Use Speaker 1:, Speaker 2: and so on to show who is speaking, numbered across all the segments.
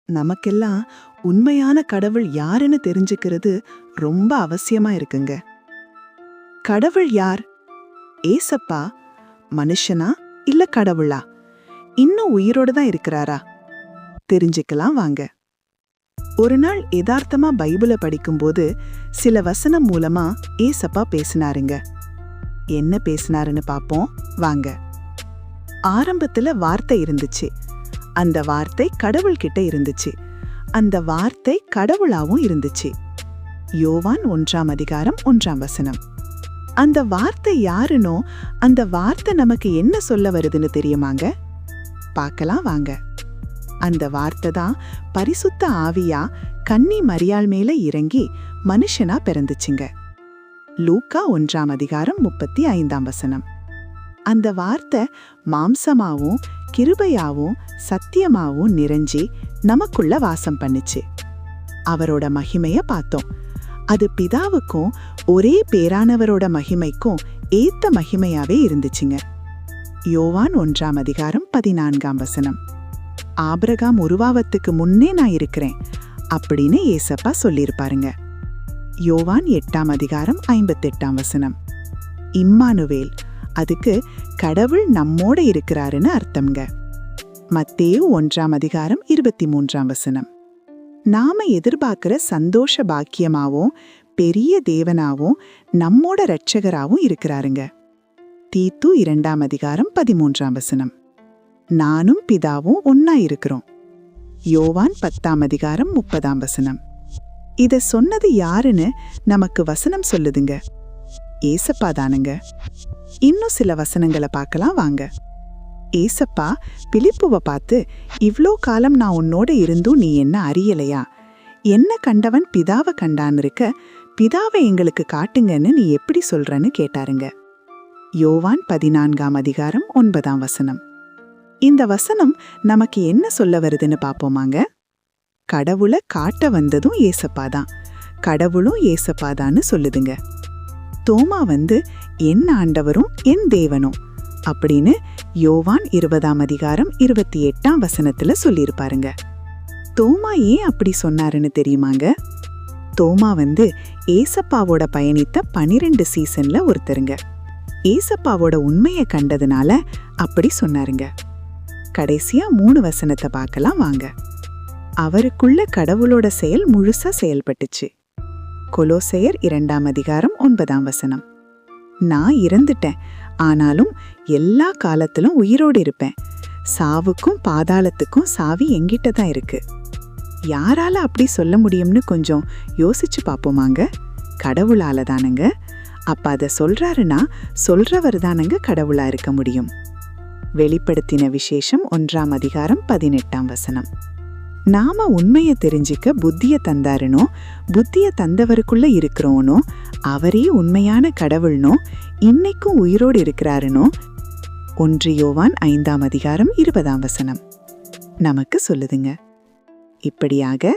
Speaker 1: நமக்கெல்லாம் உண்மையான கடவுள் யாருன்னு தெரிஞ்சுக்கிறது ரொம்ப அவசியமா இருக்குங்க. கடவுள் யார்? ஏசப்பா மனுஷனா இல்ல கடவுளா? இன்னும் உயிரோட தான் இருக்கிறாரா? தெரிஞ்சுக்கலாம் வாங்க. ஒரு நாள் யதார்த்தமா பைபிளை படிக்கும்போது சில வசனம் மூலமா ஏசப்பா பேசினாருங்க. என்ன பேசினாருன்னு பாப்போம் வாங்க. ஆரம்பத்துல வார்த்தை இருந்துச்சு. அந்த வார்த்தை கடவுள்கிட்ட இருந்துச்சு. அந்த வார்த்தை கடவுளாவும் இருந்துச்சு. யோவான் 1:1 அந்த வார்த்தை யாருனோ அந்த வார்த்தை நமக்கு என்ன சொல்ல வருதுன்னு தெரியுமாங்க? பார்க்கலாம் வாங்க. அந்த வார்த்தை தான் பரிசுத்த ஆவியா கன்னி மரியாள் மேல இறங்கி மனுஷனா பிறந்துச்சுங்க. லூக்கா 1:35 அந்த வார்த்தை மாம்சமாவும் கிருபையாவும் சத்தியமாவும் நிறைஞ்சி நமக்குள்ள வாசம் பண்ணுச்சு. அவரோட மகிமைய பார்த்தோம். அது பிதாவுக்கும் ஒரே பேரானவரோட மகிமைக்கும் ஏத்த மகிமையாவே இருந்துச்சுங்க. யோவான் 1:14 ஆபிரகாம் உருவாவத்துக்கு முன்னே நான் இருக்கிறேன் அப்படின்னு ஏசப்பா சொல்லியிருப்பாருங்க. யோவான் 8:58 இம்மானுவேல், அதுக்கு கடவுள் நம்மோட இருக்கிறாருன்னு அர்த்தம்ங்க. மத்தேயு 1:23 நாம எதிர்பார்க்கிற சந்தோஷ பாக்கியமாவும் பெரிய தேவனாவும் நம்மோட இரட்சகராவும் இருக்கிறாருங்க. தீத்து 2:13 நானும் பிதாவும் ஒன்னா இருக்கிறோம். யோவான் 10:30 இத சொன்னது யாருன்னு நமக்கு வசனம் சொல்லுதுங்க. ஏசப்பா தானுங்க. இன்னும் சில வசனங்களை பார்க்கலாம் வாங்க. ஏசப்பா பிலிப்புவை பார்த்து, இவ்ளோ காலம் நான் உன்னோட இருந்தும் நீ என்ன அறியலையா? என்ன கண்டவன் பிதாவை கண்டான்னு இருக்க, பிதாவை எங்களுக்கு காட்டுங்கன்னு நீ எப்படி சொல்றன்னு கேட்டாருங்க. யோவான் 14:9 இந்த வசனம் நமக்கு என்ன சொல்ல வருதுன்னு பாப்போமாங்க. கடவுளை காட்ட வந்ததும் ஏசப்பா தான், கடவுளும் ஏசப்பா தான்னு சொல்லுதுங்க. தோமா என் ஆண்டவரும் என் தேவனும் அப்படின்னு யோவான் 20:28 சொல்லியிருப்பாருங்க. தோமா ஏன் அப்படி சொன்னாருன்னு தெரியுமாங்க? தோமா ஏசப்பாவோட பயணித்த 12 சீசன்ல ஒருத்தருங்க. ஏசப்பாவோட உண்மையை கண்டதுனால அப்படி சொன்னாருங்க. கடைசியா 3 வசனத்தை பார்க்கலாம் வாங்க. அவருக்குள்ள கடவுளோட செயல் முழுசா செயல்பட்டுச்சு. கொலோசையர் 2:9 நான் இறந்துட்டேன், ஆனாலும் எல்லா காலத்திலும் உயிரோடு இருப்பேன். சாவுக்கும் பாதாளத்துக்கும் சாவி எங்கிட்ட தான் இருக்கு. யாரால அப்படி சொல்ல முடியும்னு கொஞ்சம் யோசிச்சு பாப்போமாங்க. கடவுளால தானுங்க. அப்ப அத சொல்றாருன்னா சொல்றவர் தானுங்க கடவுளா இருக்க முடியும். வெளிப்படுத்தின விசேஷம் 1:18 நாம உண்மையை தெரிஞ்சிக்க புத்திய தந்தாருனோ, புத்திய தந்தவருக்குள்ள இருக்கிறோனோ, அவரே உண்மையான கடவுள்னோ, இன்னைக்கும் உயிரோடு இருக்கிறாருனோ 1 யோவான் 5:20 நமக்கு சொல்லுதுங்க. இப்படியாக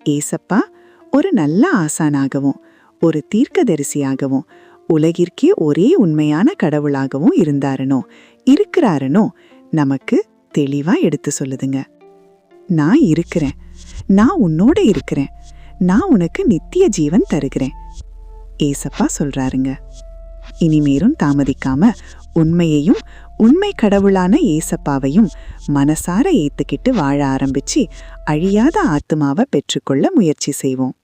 Speaker 1: ஏசப்பா ஒரு நல்ல ஆசானாகவும் ஒரு தீர்க்கதரிசியாகவும் உலகிற்கே ஒரே உண்மையான கடவுளாகவும் இருக்கிறாருனோ நமக்கு தெளிவா எடுத்து சொல்லுதுங்க. நான் இருக்கிறேன், நான் உன்னோட இருக்கிறேன், நான் உனக்கு நித்திய ஜீவன் தருகிறேன் ஏசப்பா சொல்றாருங்க. இனிமேலும் தாமதிக்காம உண்மையையும் உண்மை கடவுளான ஏசப்பாவையும் மனசார ஏத்துக்கிட்டு வாழ ஆரம்பிச்சு அழியாத ஆத்துமாவை பெற்றுக்கொள்ள முயற்சி செய்வோம்.